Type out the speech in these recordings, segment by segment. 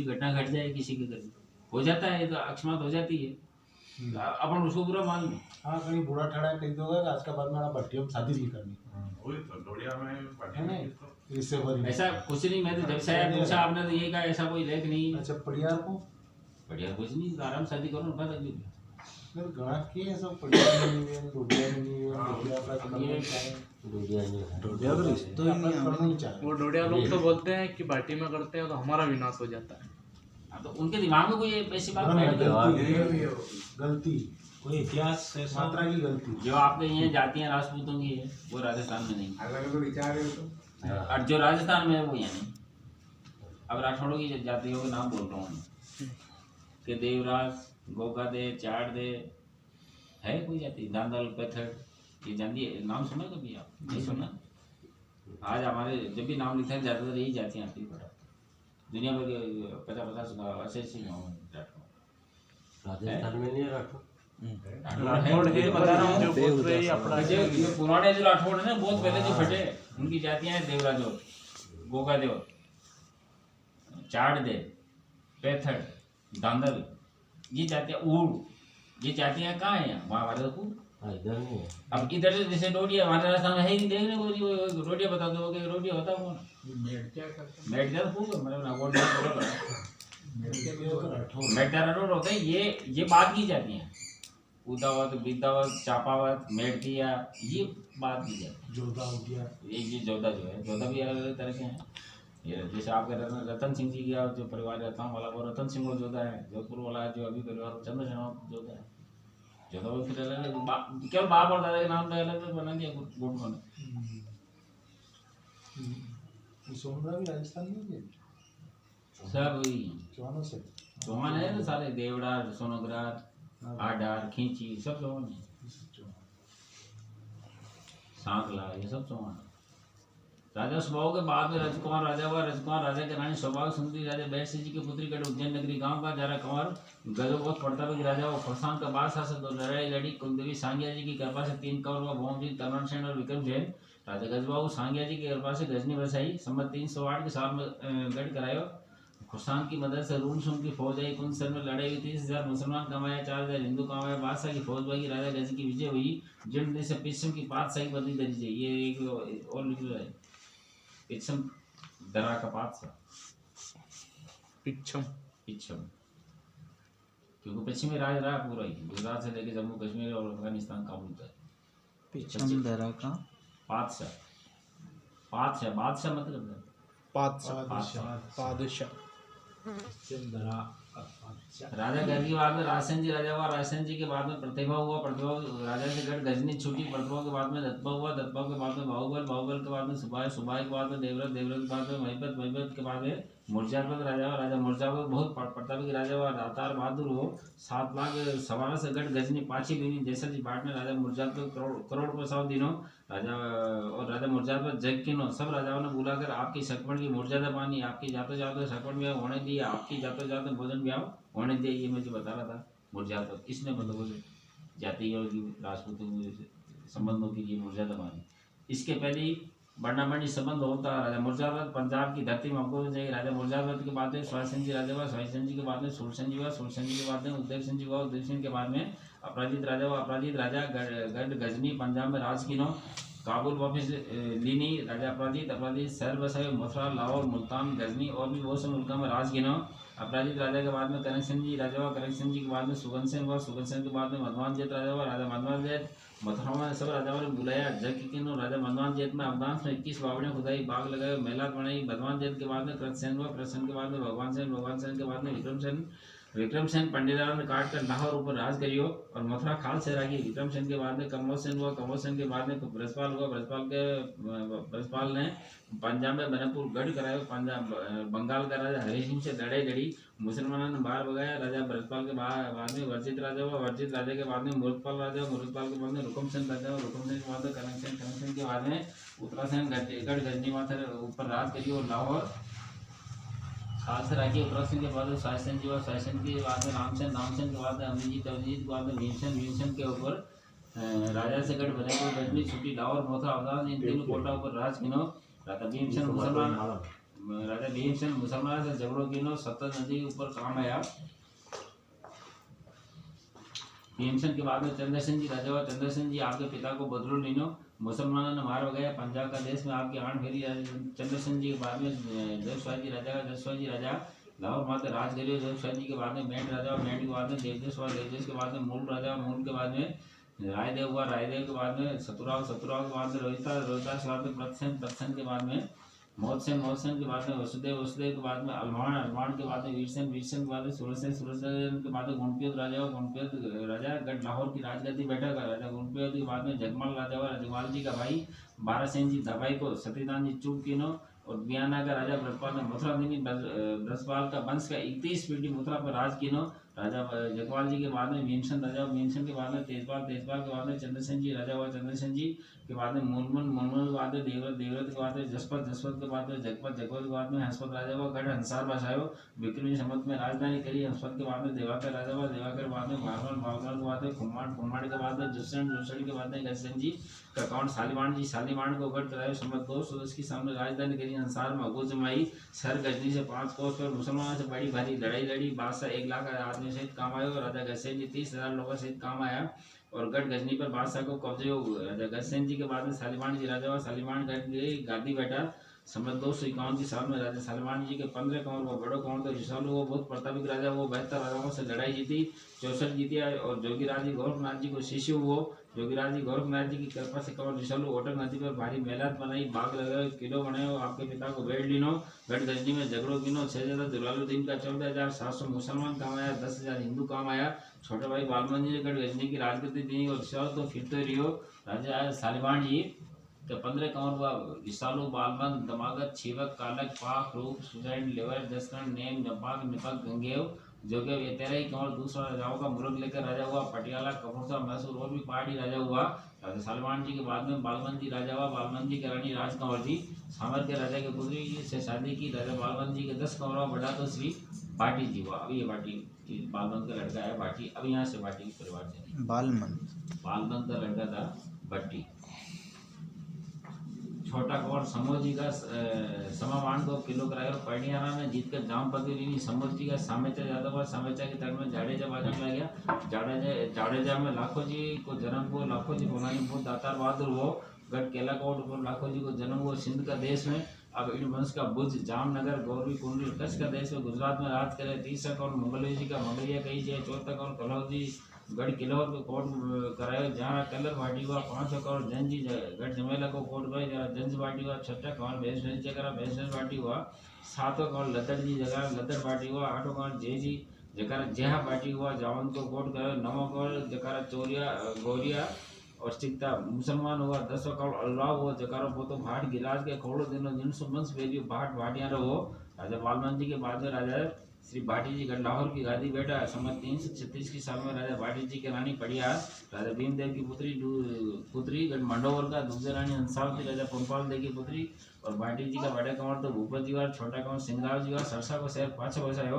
बुरी घटना घट जाए किसी के घर में, हो जाता है तो अकस्मात हो जाती है, अपन उसको बुरा मान लो। हाँ कहीं बूढ़ा ठड़ा कह दोगे आज के बाद में भट्टियों में शादी नहीं करनी, वही तो डोडिया में है ना, इससे बड़ी ऐसा कुछ नहीं, मैं तो जब से आया पूछा आपने तो ये कहा ऐसा कोई लेख नहीं है। अच्छा पड़ियार को बढ़िया कुछ नहीं, आराम शादी करो ना, बात अगली। फिर घड़ा की है सब पड़ियार नहीं है, डोडिया नहीं है, डोडिया का तो ये डोडिया का रिश्ता ही नहीं करना है। नहीं चाहिए। वो डोडिया लोग तो बोलते हैं कि पार्टी में करते हैं तो हमारा विनाश हो जाता है। हाँ, तो उनके दिमाग में कोई ऐसी बात गलती बैठ गई। गलती कोई इतिहास ऐसा मात्रा की गलती। जो आपके यहाँ जातियाँ राजपूतों की है वो राजस्थान में नहीं, अलग अलग विचार है तो और जो राजस्थान में है वो यहाँ नहीं। अब राठौड़ों की जातियों के नाम बोल रहा हूँ कि देवराज, गोगादे, चाड़दे, है कोई जाति, दांदल, पैथड़, ये जानती है, नाम सुना कभी आप? नहीं सुना? आज हमारे जब भी नाम लिखते हैं ज़्यादातर यही जातियाँ आती है। दुनिया भर के 50-50 80 गाँव में राजस्थान में नहीं राठौर राठौड़ है, बता रहा हूँ, जो बोल रहे हैं अपना जो पुराने जो राठौड़ है ना, बहुत पहले जो फटे, उनकी जातियाँ हैं देवराजो, गोगादेव, चाड़दे, पैथड़, दांदल, ये जातियाँ, ऊड़, ये जातियाँ कहाँ हैं यहाँ? महाभारतपुर। हाँ इधर नहीं है। अब इधर से जैसे रोटियाँ हमारे राजस्थान में है ही नहीं, देखने को नहीं, वो रोटियाँ बता दो कि रोटियाँ होता कौन? मेड क्या करते हैं? मेट जाता खूब, मतलब ना गोल्ड बोला, राठौर मेट जाता रोड होता है, ये बात की जाती है, उदावत, बीतावत, चापावत, मेड़किया, ये बात की जाती है। जोधा हो गया, ये जोधा जो है, जोधा भी अलग अलग तरह के हैं। ये जैसे आपके रतन सिंह जी का जो परिवार रहता है वाला, वो रतन सिंह वो जोधा है। जोधपुर वाला जो अभी परिवार चंद्र शर्मा जोधा है। जोधा वो फिर अलग अलग, केवल बाप और दादा के नाम पे अलग अलग बना दिया गुट बना। सोमरा भी राजस्थान में ही है, सब वही चौहानों से। चौहान है ना सारे, देवड़ा, सोनोग्रार, आडार, खींची, सब चौहान है। सांकला, ये सब चौहान। राजा स्वभाव के बाद में राजकुमार राजा हुआ। राजकुमार राजा के रानी स्वभाव सुंदरी राजा बैठ जी की पुत्री कट उज्जैन नगरी गांव का जारा कंवर गजोबत प्रताप राजा हुआ। फरसान का बाद शासक दो लड़ाई लड़ी। कुलदेवी सांगिया जी की कृपा से 3 कंवर हुआ। भौमजी, तरण सेन और विक्रम जैन। राजा गजबाहु सांगिया जी की कृपा से गजनी बसाई। संमत 308 के साल में गढ़ करायो। खुशान की मदद से रूम सुम की फौज आई। कुंसर में लड़ाई हुई। 30,000 मुसलमान कमाया, 4,000 हिंदू कमाया। बादशाह की फौज भागी। राजा गज की विजय हुई। जिन से पश्चिम की पातशाही बदली दरी जाए। ये एक और लिख लो है, पिछम दरा का पातशाह, पिछम पिछम, क्योंकि पश्चिमी राज रहा पूरा ही, गुजरात से लेके जम्मू कश्मीर और अफगानिस्तान काबुल तक। पिछम दरा का पातशाह, पातशाह, बादशाह मतलब है पादशाह। राजा गज के बाद में राजसेन जी राजा हुआ। राजसेन जी के बाद में प्रतिभा हुआ। प्रतिभा राजा से गढ़ गजनी छूटी। प्रतिभा के बाद में दत्तभा हुआ। दत्तभा के बाद में बाहुबल। बाहुबल के बाद में सुबाह। सुबाह के बाद में देवव्रत। देवव्रत के बाद में महिपत। महिपत के बाद में मुर्जापत राजा हुआ। राजा मुर्जापत बहुत प्रतापी राजा हुआ। दातार बहादुर हो। 7 लाख सवार से गढ़ गजनी पाची बीनी जैसा जी बाट ने राजा मुर्जापत करोड़ पर 100 दिनों राजा और राजा मुर्जापत जग किनो सब राजाओं ने बुलाकर आपकी सकपण की मुर्जादा पानी, आपकी जाते जाते सकपण ब्याह होने दिया, आपकी जाते जाते भोजन ब्याह होने दिया। ये मैं जो बता रहा था मुर्जापत, इसने मतलब जातियों की राजपूतों संबंधों की ये मुर्जादा पानी। इसके पहले ही बर्नामंडी संबंध होता। राजा मुर्जापत पंजाब की धरती में हमको जाएगी। राजा मुर्जापत के बाद में स्वायसन जी राजा हुआ। स्वायसन जी के बाद में सुरसन जी हुआ। सुरसन जी के बाद में उदय सिंह जी हुआ। उदय सिंह के बाद में अपराजित राजा हुआ। अपराजित राजा गढ़ गजनी पंजाब में राज किनो। काबुल वापिस लीनी राजा अपराजित। अपराजित शहर बसाए मथुरा, लाहौर, मुल्तान, गजनी और भी बहुत से मुल्कों में राज गिनो। अपराजित राजा के बाद में कनेक्शन जी राजा हुआ। कनेक्शन जी के बाद में सुगन सेन हुआ। सुगन सेन के बाद में मधवान जेत राजा हुआ। राजा मधवान जेत मथुरा में सब राजाओं ने बुलाया। जग किनो राजा मधवान जेत में अवदांस में 21 बावड़ियाँ खुदाई, बाग लगाए, मेलात बनाई। मधवान जेत के बाद में कृतसेन हुआ। कृतसेन के बाद में भगवान सेन। भगवान सेन के बाद में विक्रम सेन। विक्रम सेन पंडितराव ने काट कर लाहौर ऊपर राज करियो और मथुरा खाल से रागी। विक्रम सेन के बाद में कमोद सेन हुआ। कमोद सेन के बाद में ब्रजपाल हुआ। ब्रजपाल ने पंजाब में बनपुर गढ़ कराया। पंजाब बंगाल का राजा हरि सिंह से लड़ाई लड़ी। मुसलमानों ने बाहर भगाया। राजा ब्रजपाल के बाद में वर्जित राजा हुआ। वर्जित राजा के बाद में मुरुदपाल राजा हुआ। मुरुदपाल के बाद में रुकम सेन राजा हुआ। रुकम सेन के बाद में कनक सेन। कनक सेन के बाद में उत्तरासेन गढ़ गजनी माथा ऊपर राज करियो और लाहौर खाल से राखी। उत्तरासेन के बाद में सायसेन जी हुआ। सायसेन के बाद में रामसेन। रामसेन के बाद में अभिजीत। अभिजीत के बाद में भीमसेन। भीमसेन के ऊपर राजा से गढ़ बने गजनी छुट्टी, लाहौर, मथुरा, अवधान इन तीनों कोटा ऊपर राज किनो। राजा भीमसेन मुसलमान राजा भीमसेन मुसलमान से झगड़ो कीनो सतलज नदी ऊपर काम आया। भीमसेन के बाद में चंद्रसेन जी राजा हुआ। चंद्रसेन जी आपके पिता को बदलो लीनो, मुसलमानों ने मार गया पंजाब का देश में आपकी आन फेरी। चंद्रसेन जी के बाद में जसवाजी राजा का जसवाजी राजा लाहौर माते राज करियो। जसवाजी के बाद में मेंढ राजा, मेंढ के बाद में देवदेश हुआ। देवदेश के बाद में मूल राजा, मूल के बाद में रायदेव हुआ। रायदेव के बाद में सतुराव, सतुराव के बाद में रोहिता, रोहिता के बाद में प्रतसेन, प्रतसेन के बाद में मौतसेन, मौतसेन के बाद में वसुदेव, वसुदेव के बाद में अलमान, अलमान के बाद में वीरसेन, वीरसेन के बाद में सूरजसेन, सूरजसेन के बाद में गुणप्योत राजा हुआ। गुणप्योत राजा गढ़ लाहौर की राजगद्दी बैठा कर राजा। गुणप्योत के बाद में जगमल राजा हुआ। जगमाल जी का भाई बारासेन जी दवाई को सतीदान जी चूक कीनो। और बियाना का राजा ब्रजपाल ने मथुरा दिनी ब्रजपाल का वंश का 31 पीढ़ी मथुरा पर राज कीनो। राजा जगवाल जी के बाद में भीमसेन राजा, भीमसेन के बाद में तेजपाल, तेजपाल के बाद में चंद्रसेन जी राजा हुआ। चंद्रसेन जी के बाद में मूलमन, मूलमन के बाद में देवव्रत, देवव्रत के बाद में जसपत, जसपत के बाद में जगपत, जगपत के बाद में हंसपत राजा हुआ। गढ़ हंसार बसायो। विक्रमी संवत में राजधानी करी। हंसपत के बाद में देवाकर राजा हुआ। देवाकर के बाद में बालवन, बालवन के बाद में खुम्माण, खुम्माण के बाद में जुस्सण, जुस्सण के बाद में गजसेन जी का कौन सालीमाण जी, सालीमाण को गढ़ करायो। संवत 210 की सामने राजधानी करी। हंसार में अगो जमाई। सर गजनी से 5 कोस पर मुसलमानों से बड़ी भारी लड़ाई लड़ी। बादशाह 1 लाख आदमी सहित काम आयो। राजा गजसेन जी 30,000 लोगों सहित काम आया और गढ़ गजनी पर बादशाह को कब्जे हो। राजा गजसेन जी के बाद में सालीमान जी राजा हुआ। सालीमान गढ़ गादी बैठा। संवत 251 की साल में राजा सालीमान जी के 15 कंवर वो बड़ो कंवर तो विशालु वो बहुत प्रतापिक राजा, वो 72 राजाओं से लड़ाई जीती, 64 जीती। और जोगीराज जी गोरखनाथ जी को शिष्य वो। जोगीराज जी गोरखनाथ जी की कृपा से कंवर विशालु ओटक नदी पर भारी मेलात बनाई, बाग लगाए, किलो बनायो। आपके पिता को बेड़ लीनो। गढ़ गजनी में झगड़ो कीनो। 6 जलालुद्दीन का 14,700 मुसलमान काम आया, 10,000 हिंदू काम आया। छोटे भाई बालमन जी ने गढ़ गजनी की राजगद्दी दी और विशाल तो फिर तो रियो। राजा सालीमान जी के 15 कंवर हुआ। विशालु, बालबन, दमागत, छीवक, कालक, पाक, रूप, सुजैन, लेवर, जसकरण, नेम, नपाक, निपक, गंगेव, जोगे, ये 13 ही कंवर। दूसरा राजाओं का मुर्ग लेकर राजा हुआ। पटियाला, कपूरथा, मैसूर और भी पहाड़ी राजा हुआ। राजा सालीमान जी के बाद में बालबन जी राजा हुआ। बालबन जी की रानी राज कंवर थी। सामर के राजा के पुत्री से शादी की। राजा बालबन जी के 10 कंवर हुआ। बड़ा तो श्री भाटी जी हुआ। अभी ये भाटी बालबन का लड़का है भाटी। अब यहाँ से भाटी परिवार से बालमन, बालबन का लड़का था भट्टी। छोटा कंवर समोज जी का समामान को किलो कराया। पर्णियारा में जीतकर जामपति लीनी। समोज जी का सामेचा यादव हुआ। सामेचा के तर्क में जाडेजा बाजन ला गया। जाडेजा में लाखों जी को जन्म हुआ। लाखों जी भवानी बहुत दातार बहादुर वो। गढ़ केला कोट पर लाखों जी को जन्म हुआ। सिंध का देश में अब इन वंश का भुज, जामनगर, गौरवी कुंडल, कच्छ का देश में गुजरात में राज करे। 30 कंवर मंगलवी जी का मंगलिया कही जाए। 14 कंवर कलौर जी गढ़ किलोर को कोट करायो। जहाँ कलर भाटी हुआ। 5 कंवर जन जी गढ़ जमेला को कोट गए। जहाँ जंज भाटी हुआ। 6 कंवर भैंस जगह भैंस भाटी हुआ। 7 कंवर लद्दड़ जी जगह लद्दड़ भाटी हुआ। 8 कंवर जय जी जगह जेहा भाटी हुआ। जावन को कोट करायो। 9 कंवर जगह चोरिया, गोरिया और सिकता मुसलमान हुआ। 10 कंवर अल्लाह हुआ। जकारो पोतो भाट गिलाज के खोड़ो दिनों जिनसो मंस भेजियो भाट भाटिया रहो। राजा बालमन जी के बाद में राजा श्री भाटी जी गढ़ लाहौर की गादी बैठा। संवत 336 की साल में राजा भाटी जी के रानी पड़ियार, राजा भीमदेव की पुत्री गढ़ मंडोवर का। दूसरे रानी हंसावती राजा पुनपाल देव की पुत्री। और भाटी जी का बड़ा कंवर तो भूपत जी और छोटा कंवर सिंगराव जी और सरसा को शहर पाछे बसायो।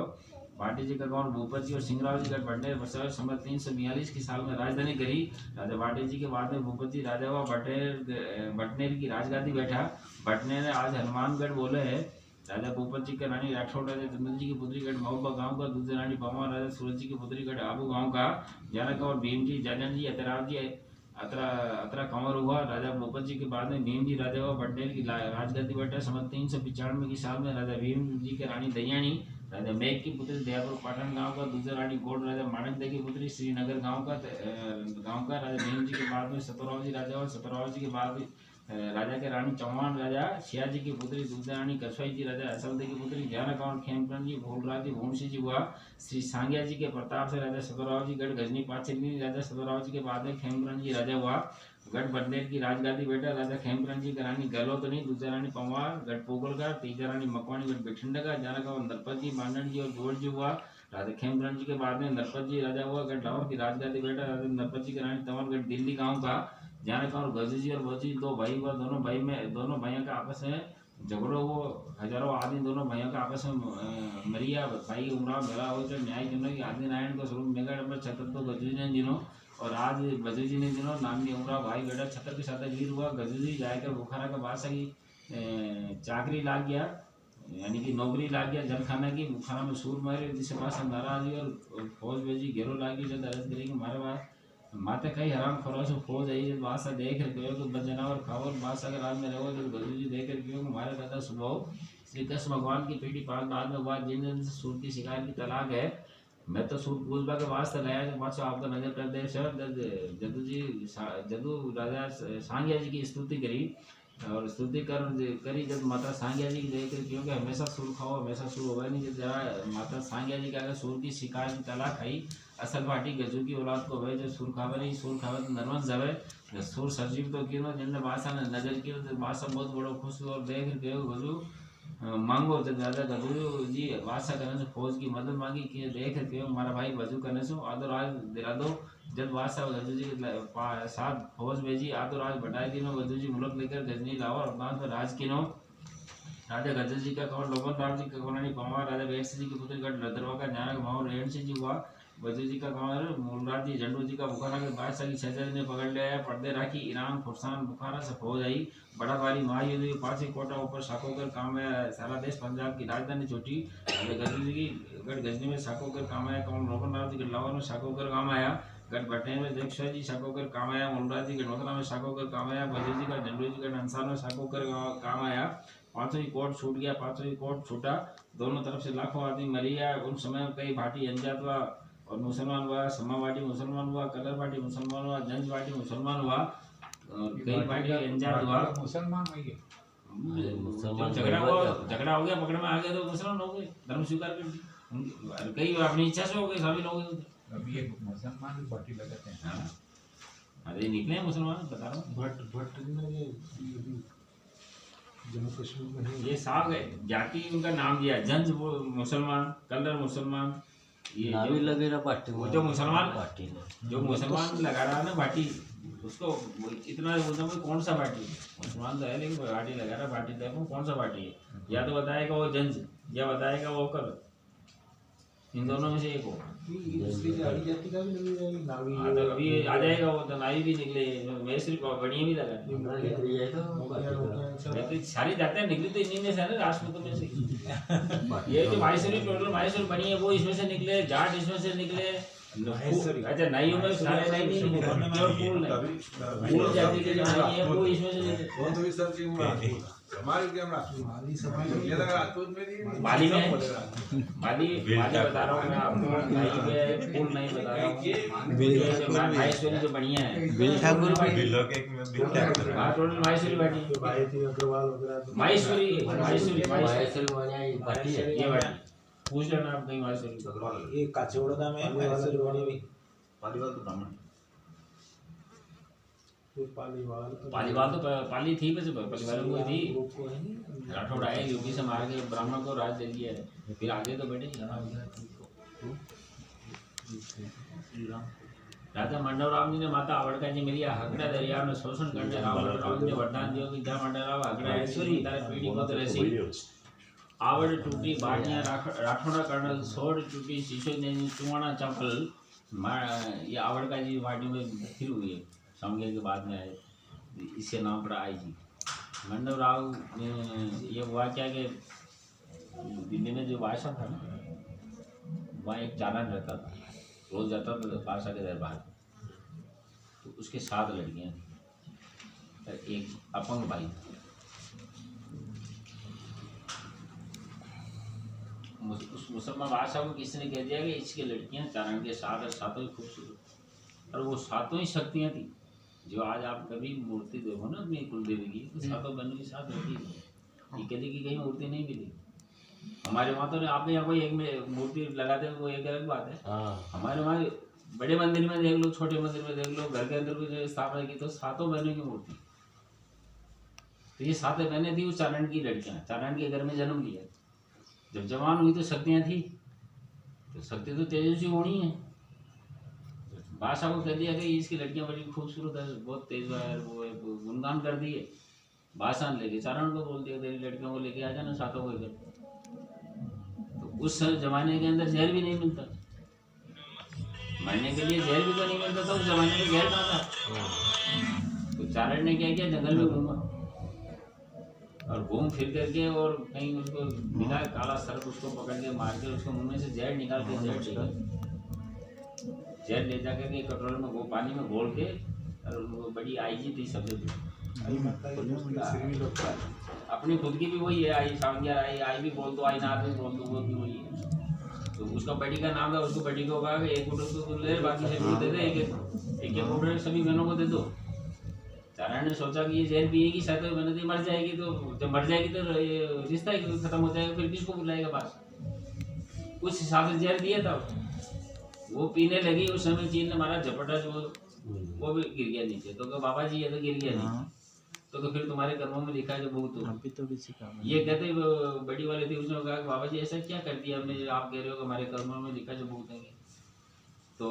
भाटी जी का कंवर भूपत जी और सिंगराव जी गढ़ बटनेर बसायो। संवत 342 की साल में राजधानी करी। राजा भाटी जी के बाद में भूपत जी राजा हुआ। बटनेर की राजगादी बैठा। बटनेर आज हनुमानगढ़ बोले है। राजा भूपत जी का रानी राठौड़ राजा चंद्र जी की पुत्री गढ़ महुबा गांव का। दूसरे रानी पमा राजा सूरज जी की पुत्री गढ़ आबू गांव का। ज्यादा कंवर भीम जी, जाजन जी, अतराव जी, अतरा कंवर हुआ। राजा भूपत जी के बाद में भीम जी राजा हुआ। बटनेर की राजगद्दी बैठा। संवत 395 की साल में राजा भीम जी के रानी दयाणी राजा मेघ की पुत्री दयापुर पाटन गांव का। दूसरा रानी गोड राजा माणक दे की पुत्री श्रीनगर गांव का। राजा भीम जी के बाद में सतुराव जी राजा हुआ। सतुराव जी के बाद राजा के रानी चौहान राजा शियाजी की पुत्री। दूसरा रानी कसवाई जी राजा असलदे की पुत्री। ज्ञान कंवर खेमकरण जी, भोलराज जी, भूमसी जी हुआ। श्री सांगिया जी के प्रताप से राजा सतुराव जी गढ़ गजनी पाचली। राजा सतुराव जी के बाद में खेमकरण जी राजा हुआ। गढ़ बटनेर की राजगादी बैठा। राजा खेमकरण जी का रानी गलोतनी। दूसरा रानी पंवार गढ़ पोगल का। तीसरा रानी मकवानी गढ़ बिठंडा का। ज्ञान कंवर नरपत जी, मांडन जी और जोड़ जी हुआ। राजा खेमकरण जी के बाद में नरपत जी राजा हुआ। गढ़ लाहौर की राजगादी बैठा। राजा नरपत जी की रानी तंवर गढ़ दिल्ली गाँव का। ज्ञान कंवर गजू जी और बजू 2 भाई हुआ। दोनों भाइयों का आपस में झगड़ो हो। हजारों आदमी दोनों भाइयों का आपस में मरिया भाई उमराव मेला हो। जो न्याय जनों की आदि नारायण को स्वरूप मेगा नंबर 76 गजू जी दिनों। और आज गजू जी ने दिनों नामनी उमराव भाई बेटा 76 के साथ वीर हुआ। गजू जी जाकर बुखारा का बादशाह की चाकरी लाग गया। यानी कि नौकरी लाग गया जलखाना की खाना में सूर मारे जिससे बादशाह नाराज हुई और फौज भेजी घेरो लागी जब अरज करेगी मारे बाद माते कई हराम खोरा से फौज आई जब बादशाह देख रहे गयो तो बजनावर खाओ और बादशाह के राज में रहो तो गजू जी देख रहे गयो मारे दादा सुबह श्री कृष्ण भगवान की पीढ़ी पाल बाद में हुआ जिन दिन से सूर की शिकार की तलाक है मैं तो सूर पूछबा के वास्ते लाया जो बादशाह आपका नजर कर दे सर जदू राजा सांगिया जी की स्तुति करी और स्तुति करी जब माता सांगिया जी की देख क्योंकि हमेशा सूर खाओ हमेशा सूर होगा नहीं जब जरा माता सांगिया जी का सूर की शिकार की तलाक खाई असल भाटी गजू की औलाद को भाई जब सूर खावे नहीं सूर खावे तो नरवन जावे सूर सजीव तो क्यों जिनने बादशाह ने नजर की तो बादशाह बहुत बड़ो खुश हुआ और देख गयो गजू मांगो जब दादा गजू जी बादशाह करने से फौज की मदद मांगी कि देख के हमारा भाई वजू करने से आदो राज दिला दो जब बादशाह गजू जी के साथ फौज भेजी आदो राज बढ़ाई दिनों गजू जी मुल्क लेकर गजनी लाओ और बाद में राज किनो राजा गजू जी का कौन लोबन राम जी का कौन पवा राजा वेश जी के पुत्र गढ़ लदरवा का न्याय भाव रेण सिंह जी हुआ गजू जी का कौन मूलराज जी झंडू जी का बुखारा के बादशाह की शहजादी ने पकड़ लिया पर्दे राखी ईरान खुरसान बुखारा से फौज आई बड़ा भारी महायुद्ध हुई पांच कोटा ऊपर साकोकर काम है सारा देश पंजाब की राजधानी छोटी गजू जी की गढ़ गजनी में साकोकर काम आया कौन रोहन राव जी के लाहौर में साकोकर काम आया गढ़ भट्टे में देक्षर जी साकोकर काम आया मूलराज जी के नौतरा में साकोकर काम आया गजू जी का झंडू जी का अंसार में साकोकर काम आया पांचों ही कोर्ट छूट गया पांचों ही कोर्ट छूटा दोनों तरफ से लाखों आदमी मरी गया उन समय कई भाटी अंजात हुआ और मुसलमान हुआ समावाटी मुसलमान हुआ कलर पार्टी मुसलमान हुआ जंज पार्टी मुसलमान हुआ और कई पार्टी अंजात हुआ मुसलमान हो गए झगड़ा हो गया पकड़ में आ गया तो मुसलमान हो गए धर्म स्वीकार कर दी कई अपनी इच्छा से हो गए शामिल हो गए अभी ये मुसलमान भी पार्टी लगाते हैं अरे निकले हैं मुसलमान बता रहा हूँ भट्ट ने ये जम्मू कश्मीर में है ये साहब जाति उनका नाम दिया जंज मुसलमान कलर मुसलमान ये नावी लगे रहा पार्टी वो जो मुसलमान पार्टी ने जो मुसलमान लगा रहा है ना भाटी उसको इतना बोलता हूँ कौन सा पार्टी है मुसलमान तो है लेकिन पार्टी लगा रहा है पार्टी तो कौन सा पार्टी है या तो बताएगा वो जंज या बताएगा वो कलर इन दोनों में से एक हो दूसरी जाति जाति का भी नहीं है नावी हाँ तो अभी आ जाएगा वो तो नाई भी निकले मैसरी बढ़िया भी लगा मैं तो सारी जाते निकली तो इन्हीं में से है ना राजपूतों में से ये जो माहेश्वरी टोटल माहेश्वरी बनी है वो इसमें से निकले जाट इसमें से निकले अच्छा नाइयों में सारे नाई नहीं निकले फूल जाति के जो नाई है वो इसमें से निकले कौन सी सर की हमारे क्या माली सफाई ये लगा राजपूत में नहीं बाली में बाली बता रहा हूँ मैं आपको नाई पे फूल नहीं बता रहा हूँ माहेश्वरी जो बढ़िया है बिल ठाकुर हाँ टोटल माहेश्वरी बैठी गायत्री अग्रवाल वगैरह माहेश्वरी पार्टी है ये बैठी पूछ लेना आप कहीं माहेश्वरी ये काचौड़ा में पालीवाल तो ब्राह्मण पालीवाल तो पाली थी वैसे परिवार में थी राठौड़ आए यूपी से मार के ब्राह्मण को राज दे दिया है फिर आगे तो बेटे राजा मंडलराव जी ने माता आवड़का जी मिली हगड़ा दरिया में शोषण करने रावण ने वरदान दियो कि जा मंडलराव हगड़ा ऐश्वरी तारे पीढ़ी को तरसी आवड़ टूटी बाड़ियां राठौड़ा कर्नल सोड़ टूटी शीशो ने चुवाना चंपल ये आवड़का जी वाडी में फिर हुई है समझे के बाद में आए इसके नाम पर आई जी मंडलराव ने ये हुआ क्या कि दिल्ली में जो बादशाह था ना वहाँ एक चालान रहता था रोज जाता था बादशाह के दरबार तो उसके 7 लड़कियाँ थी एक अपंग भाई उस मुसलमान बादशाह को किसी ने कह दिया कि इसकी लड़कियाँ चारण के 7 और सातों ही खूबसूरत और वो सातों ही शक्तियाँ थी जो आज आप कभी मूर्ति देखो ना अपनी कुलदेवी की तो सातों बहनों की 7 लड़की ये कभी की कहीं मूर्ति नहीं मिली हमारे वहाँ तो आपने यहाँ कोई एक में मूर्ति लगाते हैं वो एक अलग बात है हमारे वहाँ बड़े मंदिर में देख लो छोटे मंदिर में देख लो घर के अंदर भी स्थापना की तो 7 बहनों की मूर्ति तो ये 7 बहनें थी उस चारण की लड़कियाँ चारण के घर में जन्म लिया जब जवान हुई तो शक्तियाँ थी तो शक्ति तो तेजस्वी होनी है बादशाह को कह दिया कि इसकी लड़कियां बड़ी खूबसूरत है बहुत तेज है वो गुणगान कर दिए बादशाह ने लेके चारण को बोल दिया तेरी लड़कियों को लेके आ जाना सातों को इधर तो उस जमाने के अंदर जहर भी नहीं मिलता मरने के लिए जहर भी तो नहीं मिलता था उस जमाने में जहर कहाँ था तो चारण ने क्या किया जंगल में घूमा और घूम फिर करके और कहीं उसको मिला काला सर्प, उसको पकड़ के मार के उसको मुंह में से जहर निकाल के जहर ले जा करके कटोरे में वो पानी में घोल के, और वो बड़ी आईजी थी सबसे आई माता है जो उसके सिर भी लगता है। अपनी खुद की भी वही है, आई सांगिया आई भी बोल दो, आई नार भी बोल दो, वो भी वही है। तो उसका बड़ी का नाम था, उसको बड़ी को कहा एक बूढ़े उसको ले, बाकी सभी को दे दे, एक बूढ़े सभी बहनों को दे दो। चारण ने सोचा कि ये जहर पिएगी शायद तो मैंने मर जाएगी, तो जब मर जाएगी तो ये रिश्ता ही खत्म हो जाएगा, फिर किसको बुलाएगा पास। उस हिसाब से जहर दिया था, वो पीने लगी। उस समय चीन ने मारा झपटा, जो वो भी गिर गया नीचे। तो बाबा जी ये तो गिर गया नहीं, तो फिर तुम्हारे कर्मों में लिखा है जो भुगत हो। अभी तो किसी का ये कहते बड़ी वाली थी, उसने कहा बाबा जी ऐसा क्या कर दिया हमने, आप कह रहे हो कि हमारे कर्मों में लिखा जो भुगतेंगे। तो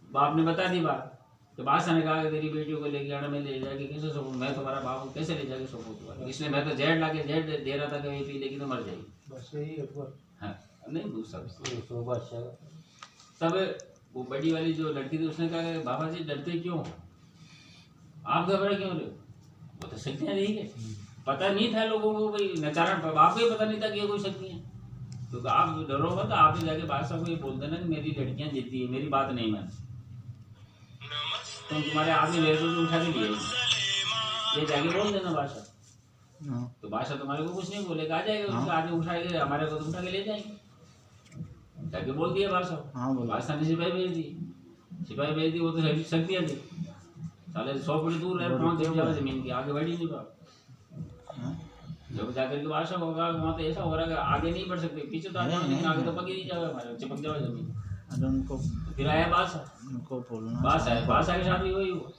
बाप ने बता दी बात, तो बादशाह ने कहा कि तेरी बेटियों को लेके आना, मैं ले जाके कैसे सो, मैं तुम्हारा बाप हूँ, कैसे ले जाके सो तुम्हारा, इसलिए मैं तो जहर ला के जहर दे रहा था कि पी लेगी तो मर जाएगी। बस यही अकबर हाँ नहीं दूसरा बादशाह तब वो बड़ी वाली जो लड़की थी उसने कहा कि बाबा जी डरते क्यों, आप घबरा क्यों रहे हो, वो तो शक्तियाँ नहीं है। पता नहीं था लोगों को भाई नचारण, आपको ही पता नहीं था कि ये कोई शक्ति है। तो आप डरो मत, आप ही जाके बादशाह को ये बोल देना कि मेरी लड़कियां जीती है, मेरी बात नहीं मानती, तो तुम्हारे आदमी मेरे को उठा के लिए, ये जाके बोल देना बादशाह। तो बादशाह तुम्हारे को कुछ नहीं बोलेगा, आ जाएगा उसका आदमी उठाएगा, हमारे को तो उठा के ले जाएंगे। जाके बोल दिया बादशाह। बादशाह ने सिपाही भेज दी, वो तो शक्तियाँ थी, साले 100 फुट दूर है, पहुंच जाओ जमीन की, आगे बढ़ ही नहीं पाओ। जब जाकर के बादशाह होगा वहाँ तो ऐसा हो रहा है कि आगे नहीं बढ़ सकते, पीछे तो आगे, लेकिन आगे तो पक ही नहीं जाओगे, हमारे चिपक जाओ जमीन। उनको फिर आया बादशाह, उनको बोलना बादशाह के साथ भी वही हुआ।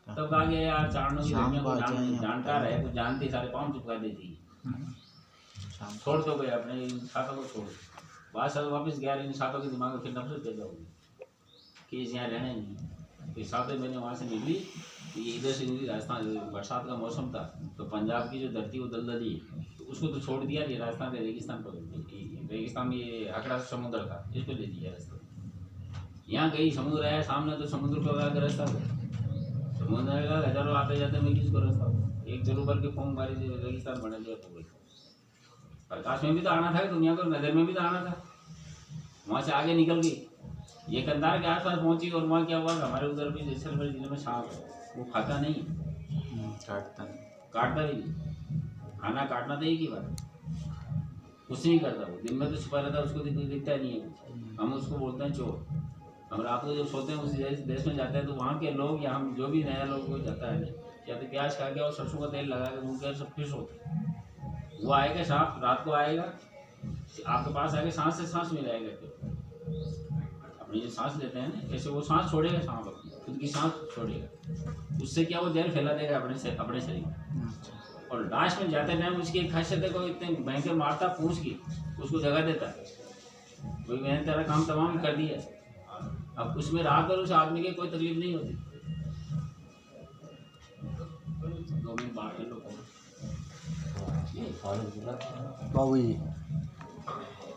तब कहा गया यार चारणों की लड़कियों को जानकार है, कुछ जानती, सारे पाँव चिपका देती है, छोड़ दो गए अपने साथों को छोड़। बादशाह वापस गया, लेकिन साथों के दिमाग में फिर नफरत पैदा होगी कि यहाँ रहना नहीं। फिर सातवें महीने वहाँ से निकली, ये इधर से निकली राजस्थान, बरसात का मौसम था, तो पंजाब की जो धरती वो दलदली, तो उसको तो छोड़ दिया, ये राजस्थान के रेगिस्तान पर, रेगिस्तान में ये आकड़ा समुद्र था, इसको ले दिया रास्ता। यहाँ गई, समुद्र आया सामने, तो समुद्र को लगा के रास्ता, समुद्र लगा, हजारों आते जाते मैं किसको रास्ता, एक जरूर भर के फॉर्म मारी, रेगिस्तान बना दिया पूरे। प्रकाश में भी तो आना था, दुनिया को नजर में भी तो आना था, वहाँ से आगे निकल गई, ये कंधार के आसपास पहुंची, और वहाँ क्या हुआ, हमारे उधर भी जैसलमेर जिले में सांप है, वो खाता नहीं, काटता भी नहीं, खाना काटना तो एक ही बात, कुछ नहीं करता वो, दिन में तो छुपा रहता है, उसको दिखता नहीं है कुछ, हम उसको बोलते हैं चोर। हम रात को जब सोते हैं उस देश में जाते हैं, तो वहाँ के लोग या हम जो भी नया लोग को जाता है, या तो प्याज खा के और सरसों का तेल लगा के मुँह के सब खुश होते हैं। वो आएगा सांप, रात को आएगा आपके पास आएगा, सांस से सांस मिलाएगा, अपनी जो सांस लेते हैं ना, ऐसे वो सांस छोड़ेगा, सांप अपनी खुद की सांस छोड़ेगा, उससे क्या वो जहर फैला देगा अपने शरीर में। और लास्ट में जाते टाइम उसकी एक खासियत है, कोई इतने भयंकर मारता पूछ की उसको जगह देता है, कोई मैंने तेरा काम तमाम कर दिया, अब उसमें रात और उस आदमी की कोई तकलीफ नहीं होती। 2 मिनट बात कर लो बाबू जी।